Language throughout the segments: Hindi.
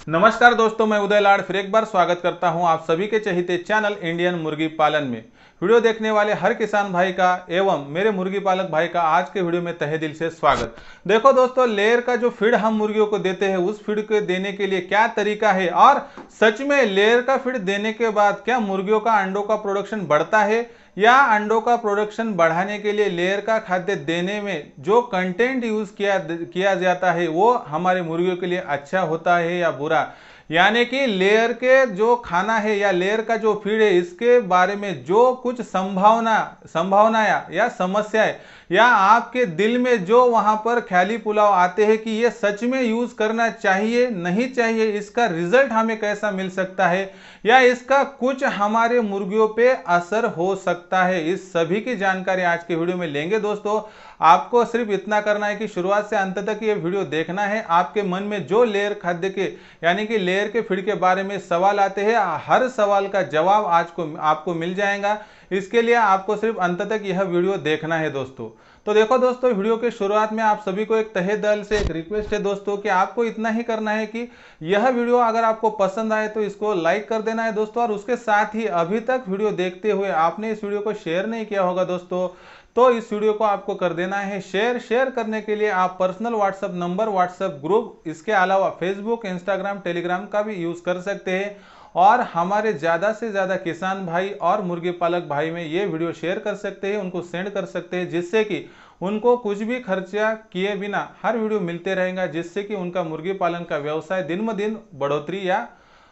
नमस्कार दोस्तों, मैं उदय लाड फिर एक बार स्वागत करता हूं आप सभी के चहेते चैनल इंडियन मुर्गी पालन में। वीडियो देखने वाले हर किसान भाई का एवं मेरे मुर्गी पालक भाई का आज के वीडियो में तहे दिल से स्वागत। देखो दोस्तों, लेयर का जो फीड हम मुर्गियों को देते हैं उस फीड को देने के लिए क्या तरीका है और सच में लेयर का फीड देने के बाद क्या मुर्गियों का अंडों का प्रोडक्शन बढ़ता है या अंडों का प्रोडक्शन बढ़ाने के लिए लेयर का खाद्य देने में जो कंटेंट यूज किया जाता है वो हमारे मुर्गियों के लिए अच्छा होता है या बुरा। यानी कि लेयर के जो खाना है या लेयर का जो फीड है इसके बारे में जो कुछ संभावनाएं या समस्याएं या आपके दिल में जो वहां पर ख्याली पुलाव आते हैं कि ये सच में यूज करना चाहिए नहीं चाहिए, इसका रिजल्ट हमें कैसा मिल सकता है या इसका कुछ हमारे मुर्गियों पे असर हो सकता है, इस सभी की जानकारी आज के वीडियो में लेंगे। दोस्तों, आपको सिर्फ इतना करना है कि शुरुआत से अंत तक ये वीडियो देखना है। आपके मन में जो लेयर खाद्य के यानी कि लेयर के फीड के बारे में सवाल आते हैं, हर सवाल का जवाब आज को आपको मिल जाएगा। इसके लिए आपको सिर्फ अंत तक यह वीडियो देखना है दोस्तों। तो देखो दोस्तों, वीडियो के शुरुआत में आप सभी को एक तहे दिल से एक रिक्वेस्ट है दोस्तों कि आपको इतना ही करना है कि यह वीडियो अगर आपको पसंद आए तो इसको लाइक कर देना है दोस्तों, और उसके साथ ही अभी तक वीडियो देखते हुए आपने इस वीडियो को शेयर नहीं किया होगा दोस्तों, तो इस वीडियो को आपको कर देना है शेयर करने के लिए आप personal WhatsApp number, WhatsApp group, इसके अलावा फेसबुक, इंस्टाग्राम, टेलीग्राम का भी यूज कर सकते हैं। और हमारे ज़्यादा से ज़्यादा किसान भाई और मुर्गी पालक भाई में ये वीडियो शेयर कर सकते हैं, उनको सेंड कर सकते हैं, जिससे कि उनको कुछ भी खर्चा किए बिना हर वीडियो मिलते रहेगा, जिससे कि उनका मुर्गी पालन का व्यवसाय दिन ब दिन बढ़ोतरी या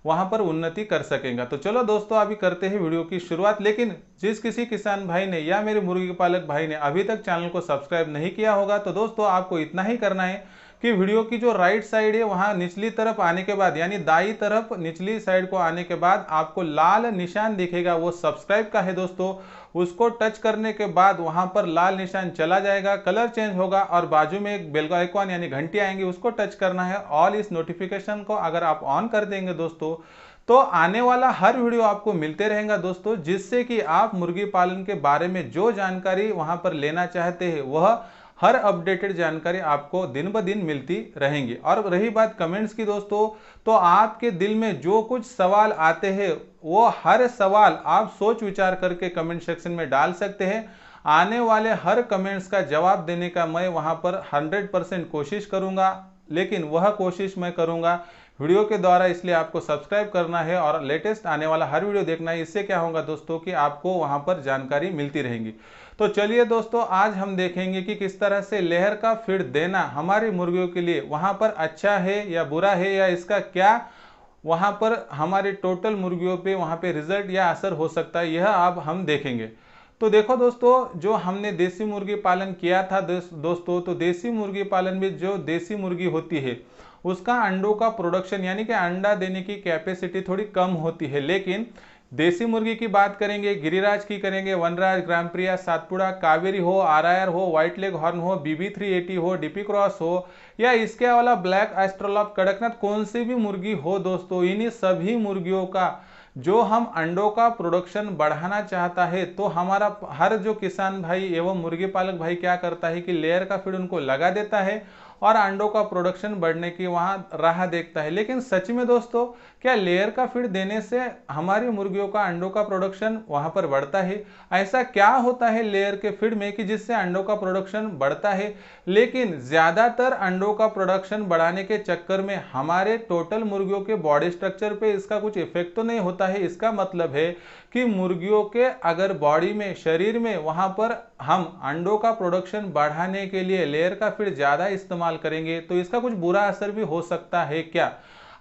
वहां पर उन्नति कर सकेगा। तो चलो दोस्तों, अभी करते हैं वीडियो की शुरुआत। लेकिन जिस किसी किसान भाई ने या मेरे मुर्गी पालक भाई ने अभी तक चैनल को सब्सक्राइब नहीं किया होगा तो दोस्तों आपको इतना ही करना है कि वीडियो की जो राइट साइड है वहां निचली तरफ आने के बाद यानी दाई तरफ निचली साइड को आने के बाद आपको लाल निशान दिखेगा, वो सब्सक्राइब का है दोस्तों। उसको टच करने के बाद वहां पर लाल निशान चला जाएगा, कलर चेंज होगा और बाजू में एक बेल आइकॉन यानी घंटी आएंगी, उसको टच करना है। ऑल इस नोटिफिकेशन को अगर आप ऑन कर देंगे दोस्तों तो आने वाला हर वीडियो आपको मिलते रहेगा दोस्तों, जिससे कि आप मुर्गी पालन के बारे में जो जानकारी वहां पर लेना चाहते हैं वह हर अपडेटेड जानकारी आपको दिन ब दिन मिलती रहेंगी। और रही बात कमेंट्स की दोस्तों, तो आपके दिल में जो कुछ सवाल आते हैं वो हर सवाल आप सोच विचार करके कमेंट सेक्शन में डाल सकते हैं। आने वाले हर कमेंट्स का जवाब देने का मैं वहां पर 100% कोशिश करूंगा, लेकिन वह कोशिश मैं करूंगा वीडियो के द्वारा। इसलिए आपको सब्सक्राइब करना है और लेटेस्ट आने वाला हर वीडियो देखना है। इससे क्या होगा दोस्तों कि आपको वहां पर जानकारी मिलती रहेंगी। तो चलिए दोस्तों, आज हम देखेंगे कि किस तरह से लेयर का फीड देना हमारी मुर्गियों के लिए वहां पर अच्छा है या बुरा है, या इसका क्या वहां पर हमारे टोटल मुर्गियों पे वहां पे रिजल्ट या असर हो सकता है, यह अब हम देखेंगे। तो देखो दोस्तों, जो हमने देसी मुर्गी पालन किया था दोस्तों, तो देसी मुर्गी पालन में जो देसी मुर्गी होती है उसका अंडों का प्रोडक्शन यानी कि अंडा देने की कैपेसिटी थोड़ी कम होती है। लेकिन देसी मुर्गी की बात करेंगे, गिरिराज की करेंगे, वनराज, ग्रामप्रिया, सातपुड़ा, कावेरी हो, आरआर हो, व्हाइट लेग हॉर्न हो, BB380 हो, डीपी क्रॉस हो या इसके अलावा ब्लैक एस्ट्रोलॉप, कड़कनाथ, कौन सी भी मुर्गी हो दोस्तों, इन्हीं सभी मुर्गियों का जो हम अंडों का प्रोडक्शन बढ़ाना चाहता है तो हमारा हर जो किसान भाई एवं मुर्गी पालक भाई क्या करता है कि लेयर का फीड उनको लगा देता है और अंडों का प्रोडक्शन बढ़ने की वहां राह देखता है। लेकिन सच में दोस्तों, क्या लेयर का फीड देने से हमारी मुर्गियों का अंडों का प्रोडक्शन वहां पर बढ़ता है? ऐसा क्या होता है लेयर के फीड में कि जिससे अंडों का प्रोडक्शन बढ़ता है? लेकिन ज्यादातर अंडों का प्रोडक्शन बढ़ाने के चक्कर में हमारे टोटल मुर्गियों के बॉडी स्ट्रक्चर पे इसका कुछ इफेक्ट तो नहीं होता है। इसका मतलब है कि मुर्गियों के अगर बॉडी में, शरीर में वहां पर हम अंडों का प्रोडक्शन बढ़ाने के लिए लेयर का फीड ज्यादा इस्तेमाल करेंगे तो इसका कुछ बुरा असर भी हो सकता है क्या?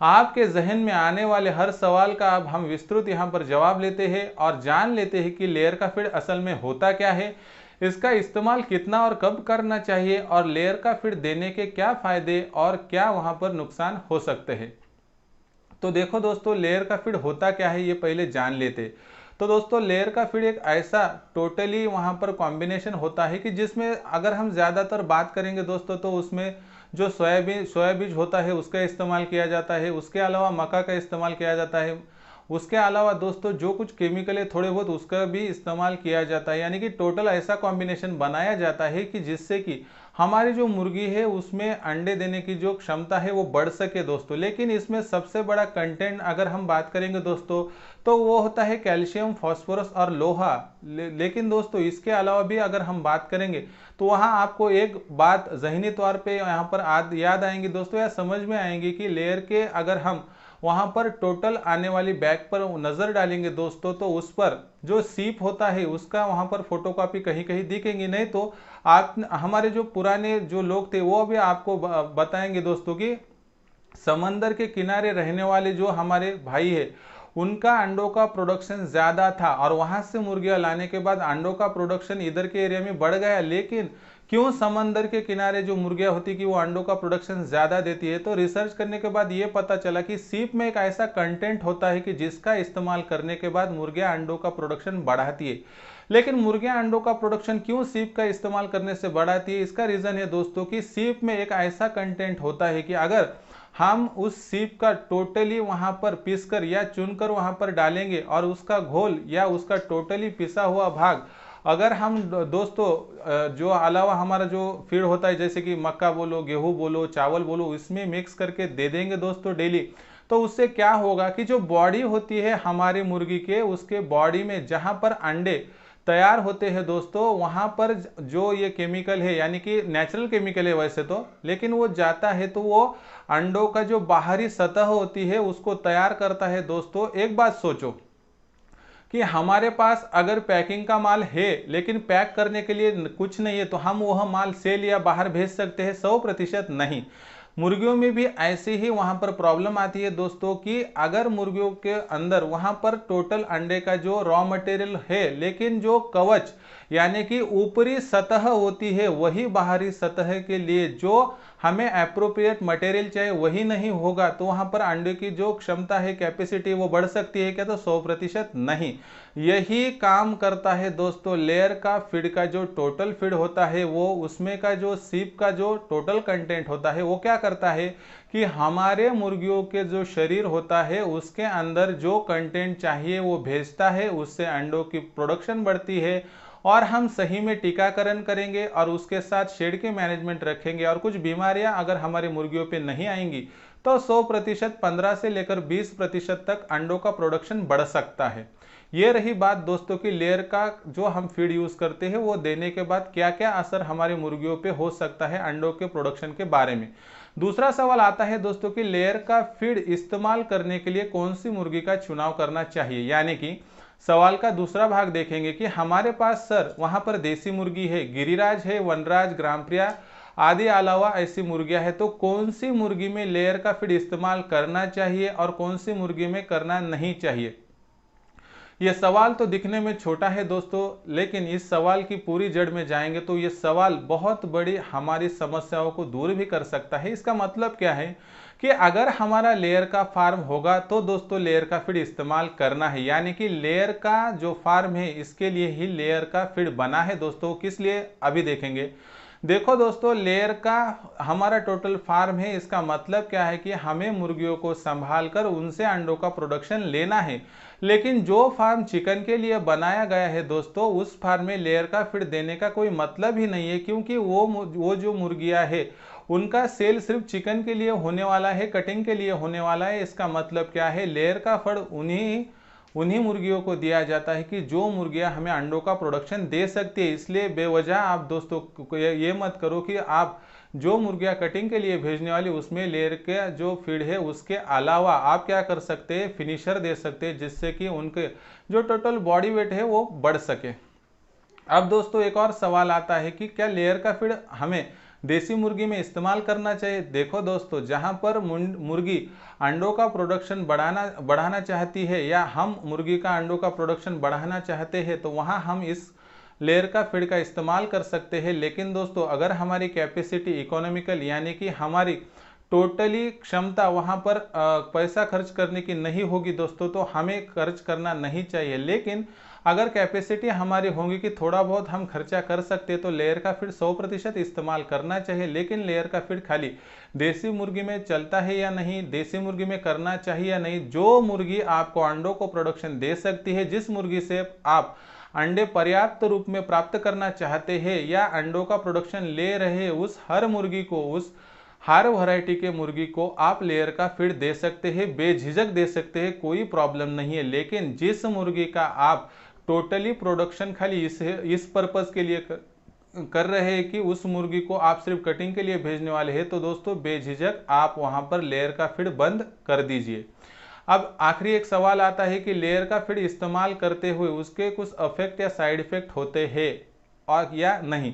आपके जहन में आने वाले हर सवाल का अब हम विस्तृत यहां पर जवाब लेते हैं और जान लेते हैं कि लेयर का फीड असल में होता क्या है, इसका इस्तेमाल कितना और कब करना चाहिए, और लेयर का फीड देने के क्या फायदे और क्या वहां पर नुकसान हो सकते हैं। तो देखो दोस्तों, लेयर का फीड होता क्या है ये पहले जान लेते। तो दोस्तों, लेयर का फीड एक ऐसा टोटली वहां पर कॉम्बिनेशन होता है कि जिसमें अगर हम ज्यादातर बात करेंगे दोस्तों तो उसमें जो सोयाबीज होता है उसका इस्तेमाल किया जाता है, उसके अलावा मक्का का इस्तेमाल किया जाता है, उसके अलावा दोस्तों जो कुछ केमिकल है थोड़े बहुत उसका भी इस्तेमाल किया जाता है। यानी कि टोटल ऐसा कॉम्बिनेशन बनाया जाता है कि जिससे कि हमारी जो मुर्गी है उसमें अंडे देने की जो क्षमता है वो बढ़ सके दोस्तों। लेकिन इसमें सबसे बड़ा कंटेंट अगर हम बात करेंगे दोस्तों तो वो होता है कैल्शियम, फास्फोरस और लोहा। लेकिन दोस्तों इसके अलावा भी अगर हम बात करेंगे तो वहाँ आपको एक बात ज़हनी तौर पे यहाँ पर याद आएंगी दोस्तों, या समझ में आएंगी कि लेयर के अगर हम वहां पर टोटल आने वाली बैग पर नजर डालेंगे दोस्तों तो उस पर जो सीप होता है उसका वहां पर फोटोकॉपी कहीं कहीं दिखेंगी। नहीं तो आप हमारे जो पुराने जो लोग थे वो भी आपको बताएंगे दोस्तों कि समंदर के किनारे रहने वाले जो हमारे भाई है उनका अंडों का प्रोडक्शन ज्यादा था और वहां से मुर्गियां लाने के बाद अंडों का प्रोडक्शन इधर के एरिया में बढ़ गया। लेकिन क्यों समंदर के किनारे जो मुर्गियां होती कि वो अंडों का प्रोडक्शन ज्यादा देती है, तो रिसर्च करने के बाद ये पता चला कि सीप में एक ऐसा कंटेंट होता है कि जिसका इस्तेमाल करने के बाद मुर्गियां अंडों का प्रोडक्शन बढ़ाती है। लेकिन मुर्गियां अंडों का प्रोडक्शन क्यों सीप का इस्तेमाल करने से बढ़ाती है, इसका रीजन है दोस्तों कि सीप में एक ऐसा कंटेंट होता है कि अगर हम उस सीप का टोटली वहां पर पीसकर या चुनकर वहां पर डालेंगे और उसका घोल या उसका टोटली पिसा हुआ भाग अगर हम दोस्तों जो अलावा हमारा जो फीड होता है जैसे कि मक्का बोलो, गेहूं बोलो, चावल बोलो, इसमें मिक्स करके दे देंगे दोस्तों डेली, तो उससे क्या होगा कि जो बॉडी होती है हमारी मुर्गी के, उसके बॉडी में जहां पर अंडे तैयार होते हैं दोस्तों वहां पर जो ये केमिकल है, यानी कि नेचुरल केमिकल है वैसे तो, लेकिन वो जाता है तो वो अंडों का जो बाहरी सतह होती है उसको तैयार करता है दोस्तों। एक बात सोचो कि हमारे पास अगर पैकिंग का माल है लेकिन पैक करने के लिए कुछ नहीं है तो हम वह माल सेल या बाहर भेज सकते हैं? 100% नहीं। मुर्गियों में भी ऐसी ही वहां पर प्रॉब्लम आती है दोस्तों कि अगर मुर्गियों के अंदर वहां पर टोटल अंडे का जो रॉ मटेरियल है लेकिन जो कवच यानी कि ऊपरी सतह होती है वही बाहरी सतह के लिए जो हमें एप्रोप्रिएट मटेरियल चाहिए वही नहीं होगा, तो वहां पर अंडे की जो क्षमता है, कैपेसिटी, वो बढ़ सकती है क्या? तो 100% नहीं। यही काम करता है दोस्तों लेयर का फीड का जो टोटल फीड होता है वो उसमें का जो सीप का जो टोटल कंटेंट होता है वो क्या करता है कि हमारे मुर्गियों के जो शरीर होता है उसके अंदर जो कंटेंट चाहिए वो भेजता है, उससे अंडों की प्रोडक्शन बढ़ती है और हम सही में टीकाकरण करेंगे और उसके साथ शेड के मैनेजमेंट रखेंगे और कुछ बीमारियां अगर हमारी मुर्गियों पे नहीं आएंगी तो 100% 15 से लेकर 20% तक अंडों का प्रोडक्शन बढ़ सकता है। ये रही बात दोस्तों की लेयर का जो हम फीड यूज करते हैं वो देने के बाद क्या क्या असर हमारी मुर्गियों पे हो सकता है अंडों के प्रोडक्शन के बारे में। दूसरा सवाल आता है दोस्तों कि लेयर का फीड इस्तेमाल करने के लिए कौन सी मुर्गी का चुनाव करना चाहिए, यानी कि सवाल का दूसरा भाग देखेंगे कि हमारे पास सर वहां पर देसी मुर्गी है, गिरिराज है, वनराज, ग्रामप्रिया आदि अलावा ऐसी मुर्गियां है, तो कौन सी मुर्गी में लेयर का फीड इस्तेमाल करना चाहिए और कौन सी मुर्गी में करना नहीं चाहिए। यह सवाल तो दिखने में छोटा है दोस्तों, लेकिन इस सवाल की पूरी जड़ में जाएंगे तो यह सवाल बहुत बड़ी हमारी समस्याओं को दूर भी कर सकता है। इसका मतलब क्या है कि अगर हमारा लेयर का फार्म होगा तो दोस्तों लेयर का फीड इस्तेमाल करना है, यानी कि लेयर का जो फार्म है इसके लिए ही लेयर का फीड बना है दोस्तों। किस लिए अभी देखेंगे। देखो दोस्तों लेयर का हमारा टोटल फार्म है, इसका मतलब क्या है कि हमें मुर्गियों को संभाल कर उनसे अंडों का प्रोडक्शन लेना है, लेकिन जो फार्म चिकन के लिए बनाया गया है दोस्तों उस फार्म में लेयर का फीड देने का कोई मतलब ही नहीं है, क्योंकि वो जो मुर्गियां है उनका सेल सिर्फ चिकन के लिए होने वाला है, कटिंग के लिए होने वाला है। इसका मतलब क्या है, लेयर का फीड उन्हीं मुर्गियों को दिया जाता है कि जो मुर्गियां हमें अंडों का प्रोडक्शन दे सकती है। इसलिए बेवजह आप दोस्तों ये मत करो कि आप जो मुर्गियां कटिंग के लिए भेजने वाली उसमें लेयर का जो फीड है उसके अलावा आप क्या कर सकते हैं, फिनिशर दे सकते हैं, जिससे कि उनके जो टोटल बॉडी वेट है वो बढ़ सके। अब दोस्तों एक और सवाल आता है कि क्या लेयर का फीड हमें देसी मुर्गी में इस्तेमाल करना चाहिए। देखो दोस्तों जहां पर मुर्गी अंडों का प्रोडक्शन बढ़ाना चाहती है या हम मुर्गी का अंडों का प्रोडक्शन बढ़ाना चाहते हैं तो वहां हम इस लेयर का फीड का इस्तेमाल कर सकते हैं। लेकिन दोस्तों अगर हमारी कैपेसिटी इकोनॉमिकल यानी कि हमारी टोटली क्षमता वहां पर पैसा खर्च करने की नहीं होगी दोस्तों तो हमें खर्च करना नहीं चाहिए। लेकिन अगर कैपेसिटी हमारी होगी कि थोड़ा बहुत हम खर्चा कर सकते हैं तो लेयर का फीड 100% इस्तेमाल करना चाहिए। लेकिन लेयर का फीड खाली देसी मुर्गी में चलता है या नहीं, देसी मुर्गी में करना चाहिए या नहीं, जो मुर्गी आपको अंडों को प्रोडक्शन दे सकती है, जिस मुर्गी से आप अंडे पर्याप्त रूप में प्राप्त करना चाहते हैं या अंडों का प्रोडक्शन ले रहे उस हर मुर्गी को, उस हर वैरायटी के मुर्गी को आप लेयर का फीड दे सकते हैं, बेझिझक दे सकते हैं, कोई प्रॉब्लम नहीं है। लेकिन जिस मुर्गी का आप टोटली प्रोडक्शन खाली इस पर्पज के लिए कर रहे हैं कि उस मुर्गी को आप सिर्फ कटिंग के लिए भेजने वाले हैं, तो दोस्तों बेझिझक आप वहां पर लेयर का फीड बंद कर दीजिए। अब आखिरी एक सवाल आता है कि लेयर का फीड इस्तेमाल करते हुए उसके कुछ इफेक्ट या साइड इफेक्ट होते हैं और या नहीं।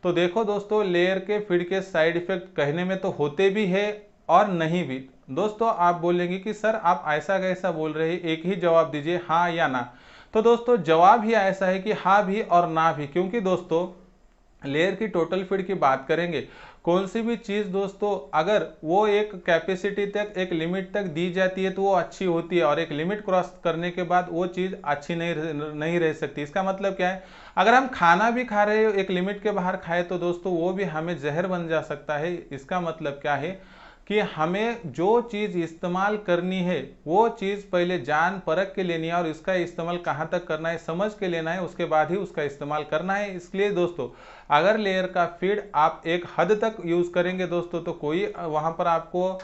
तो देखो दोस्तों, लेयर के फीड के साइड इफेक्ट कहने में तो होते भी है और नहीं भी। दोस्तों आप बोलेंगे कि सर आप ऐसा कैसा बोल रहे हैं, एक ही जवाब दीजिए हाँ या ना। तो दोस्तों जवाब ही ऐसा है कि हाँ भी और ना भी, क्योंकि दोस्तों लेयर की टोटल फीड की बात करेंगे, कौन सी भी चीज दोस्तों अगर वो एक कैपेसिटी तक, एक लिमिट तक दी जाती है तो वो अच्छी होती है, और एक लिमिट क्रॉस करने के बाद वो चीज अच्छी नहीं रह सकती। इसका मतलब क्या है, अगर हम खाना भी खा रहे हो एक लिमिट के बाहर खाए तो दोस्तों वो भी हमें जहर बन जा सकता है। इसका मतलब क्या है कि हमें जो चीज़ इस्तेमाल करनी है वो चीज़ पहले जान परख के लेनी है और इसका इस्तेमाल कहाँ तक करना है समझ के लेना है, उसके बाद ही उसका इस्तेमाल करना है। इसलिए दोस्तों अगर लेयर का फीड आप एक हद तक यूज़ करेंगे दोस्तों तो कोई वहाँ पर आपको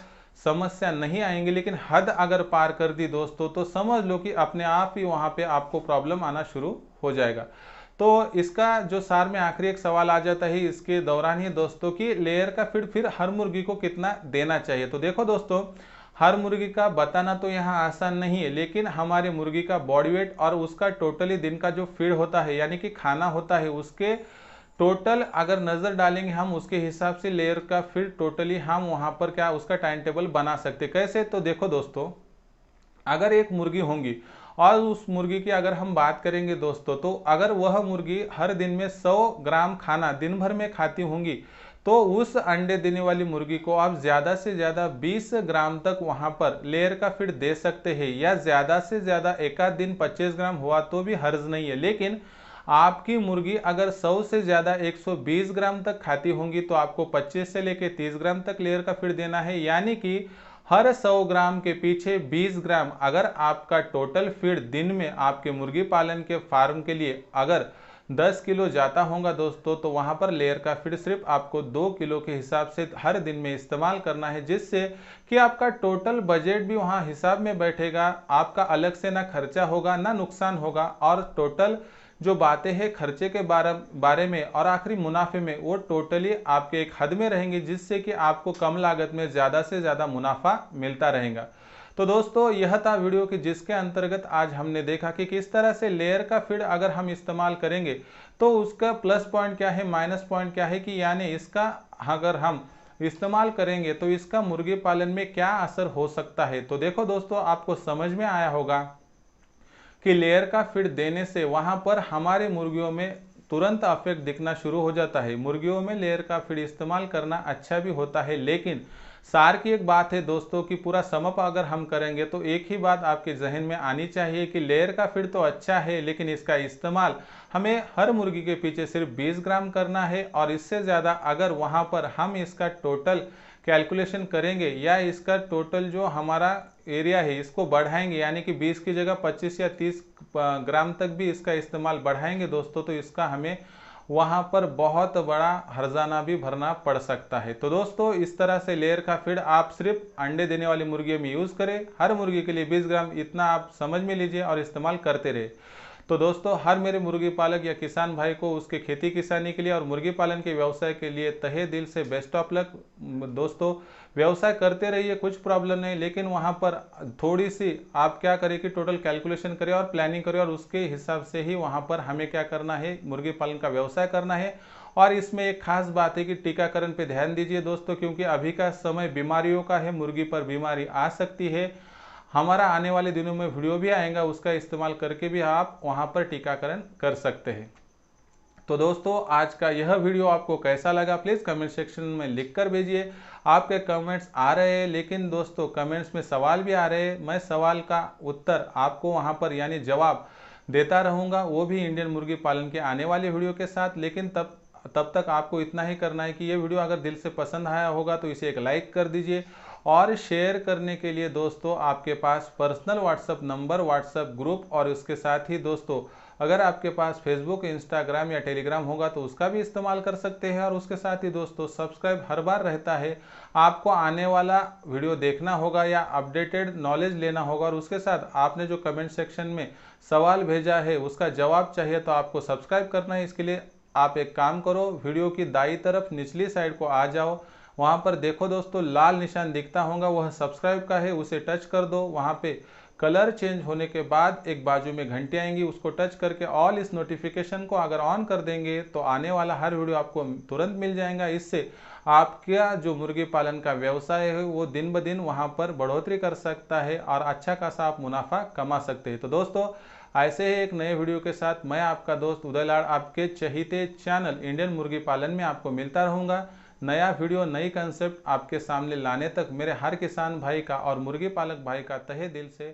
समस्या नहीं आएंगी, लेकिन हद अगर पार कर दी दोस्तों तो समझ लो कि अपने आप ही वहाँ पे आपको प्रॉब्लम आना शुरू हो जाएगा। तो इसका जो सार में आखिरी एक सवाल आ जाता है इसके दौरान ही दोस्तों कि लेयर का फीड फिर हर मुर्गी को कितना देना चाहिए। तो देखो दोस्तों, हर मुर्गी का बताना तो यहाँ आसान नहीं है, लेकिन हमारे मुर्गी का बॉडी वेट और उसका टोटली दिन का जो फीड होता है यानी कि खाना होता है उसके टोटल अगर नज़र डालेंगे हम, उसके हिसाब से लेयर का फीड टोटली हम वहाँ पर क्या उसका टाइम टेबल बना सकते। कैसे, तो देखो दोस्तों, अगर एक मुर्गी होंगी और उस मुर्गी की अगर हम बात करेंगे दोस्तों, तो अगर वह मुर्गी हर दिन में 100 ग्राम खाना दिन भर में खाती होंगी तो उस अंडे देने वाली मुर्गी को आप ज़्यादा से ज़्यादा 20 ग्राम तक वहाँ पर लेयर का फीड दे सकते हैं, या ज़्यादा से ज़्यादा एक आध दिन 25 ग्राम हुआ तो भी हर्ज नहीं है। लेकिन आपकी मुर्गी अगर 100 से ज़्यादा 120 ग्राम तक खाती होंगी तो आपको 25 से लेकर 30 ग्राम तक लेयर का फीड देना है, यानी कि हर 100 ग्राम के पीछे 20 ग्राम। अगर आपका टोटल फीड दिन में आपके मुर्गी पालन के फार्म के लिए अगर 10 किलो जाता होगा दोस्तों, तो वहां पर लेयर का फीड सिर्फ आपको 2 किलो के हिसाब से हर दिन में इस्तेमाल करना है, जिससे कि आपका टोटल बजट भी वहां हिसाब में बैठेगा, आपका अलग से ना खर्चा होगा ना नुकसान होगा, और टोटल जो बातें हैं खर्चे के बारे में और आखिरी मुनाफे में वो टोटली आपके एक हद में रहेंगे, जिससे कि आपको कम लागत में ज़्यादा से ज़्यादा मुनाफा मिलता रहेगा। तो दोस्तों यह था वीडियो कि जिसके अंतर्गत आज हमने देखा कि किस तरह से लेयर का फीड अगर हम इस्तेमाल करेंगे तो उसका प्लस पॉइंट क्या है, माइनस पॉइंट क्या है, कि यानी इसका अगर हम इस्तेमाल करेंगे तो इसका मुर्गी पालन में क्या असर हो सकता है। तो देखो दोस्तों, आपको समझ में आया होगा कि लेयर का फीड देने से वहां पर हमारे मुर्गियों में तुरंत इफेक्ट दिखना शुरू हो जाता है। मुर्गियों में लेयर का फीड इस्तेमाल करना अच्छा भी होता है, लेकिन सार की एक बात है दोस्तों कि पूरा समअप अगर हम करेंगे तो एक ही बात आपके जहन में आनी चाहिए कि लेयर का फीड तो अच्छा है, लेकिन इसका इस्तेमाल हमें हर मुर्गी के पीछे सिर्फ 20 ग्राम करना है, और इससे ज़्यादा अगर वहाँ पर हम इसका टोटल कैलकुलेशन करेंगे या इसका टोटल जो हमारा एरिया है इसको बढ़ाएंगे, यानी कि 20 की जगह 25 या 30 ग्राम तक भी इसका इस्तेमाल बढ़ाएंगे दोस्तों, तो इसका हमें वहाँ पर बहुत बड़ा हर्जाना भी भरना पड़ सकता है। तो दोस्तों इस तरह से लेयर का फीड आप सिर्फ अंडे देने वाली मुर्गियों में यूज़ करें, हर मुर्गी के लिए 20 ग्राम, इतना आप समझ में लीजिए और इस्तेमाल करते रहे। तो दोस्तों हर मेरे मुर्गी पालक या किसान भाई को उसके खेती किसानी के लिए और मुर्गी पालन के व्यवसाय के लिए तहे दिल से बेस्ट ऑफ लक। दोस्तों व्यवसाय करते रहिए, कुछ प्रॉब्लम नहीं, लेकिन वहाँ पर थोड़ी सी आप क्या करें कि टोटल कैलकुलेशन करें और प्लानिंग करें, और उसके हिसाब से ही वहाँ पर हमें क्या करना है, मुर्गी पालन का व्यवसाय करना है। और इसमें एक खास बात है कि टीकाकरण पे ध्यान दीजिए दोस्तों, क्योंकि अभी का समय बीमारियों का है, मुर्गी पर बीमारी आ सकती है। हमारा आने वाले दिनों में वीडियो भी आएगा, उसका इस्तेमाल करके भी आप वहाँ पर टीकाकरण कर सकते हैं। तो दोस्तों आज का यह वीडियो आपको कैसा लगा प्लीज़ कमेंट सेक्शन में लिख कर भेजिए। आपके कमेंट्स आ रहे हैं, लेकिन दोस्तों कमेंट्स में सवाल भी आ रहे हैं, मैं सवाल का उत्तर आपको वहाँ पर यानी जवाब देता रहूँगा, वो भी इंडियन मुर्गी पालन के आने वाले वीडियो के साथ। लेकिन तब तक आपको इतना ही करना है कि ये वीडियो अगर दिल से पसंद आया होगा तो इसे एक लाइक कर दीजिए, और शेयर करने के लिए दोस्तों आपके पास personal WhatsApp number, WhatsApp group और उसके साथ ही दोस्तों अगर आपके पास फेसबुक, इंस्टाग्राम या टेलीग्राम होगा तो उसका भी इस्तेमाल कर सकते हैं। और उसके साथ ही दोस्तों सब्सक्राइब हर बार रहता है, आपको आने वाला वीडियो देखना होगा या अपडेटेड नॉलेज लेना होगा और उसके साथ आपने जो कमेंट सेक्शन में सवाल भेजा है उसका जवाब चाहिए तो आपको सब्सक्राइब करना है। इसके लिए आप एक काम करो, वीडियो की दाईं तरफ निचली साइड को आ जाओ, वहां पर देखो दोस्तों लाल निशान दिखता होगा, वह सब्सक्राइब का है, उसे टच कर दो। वहां पे कलर चेंज होने के बाद एक बाजू में घंटी आएंगी, उसको टच करके ऑल इस नोटिफिकेशन को अगर ऑन कर देंगे तो आने वाला हर वीडियो आपको तुरंत मिल जाएगा। इससे आपका जो मुर्गी पालन का व्यवसाय है वो दिन ब दिन वहां पर बढ़ोतरी कर सकता है और अच्छा खासा आप मुनाफा कमा सकते हैं। तो दोस्तों ऐसे ही एक नए वीडियो के साथ मैं आपका दोस्त उदय लाड आपके चहीते चैनल इंडियन मुर्गी पालन में आपको मिलता रहूंगा। नया वीडियो, नई कंसेप्ट आपके सामने लाने तक मेरे हर किसान भाई का और मुर्गी पालक भाई का तहे दिल से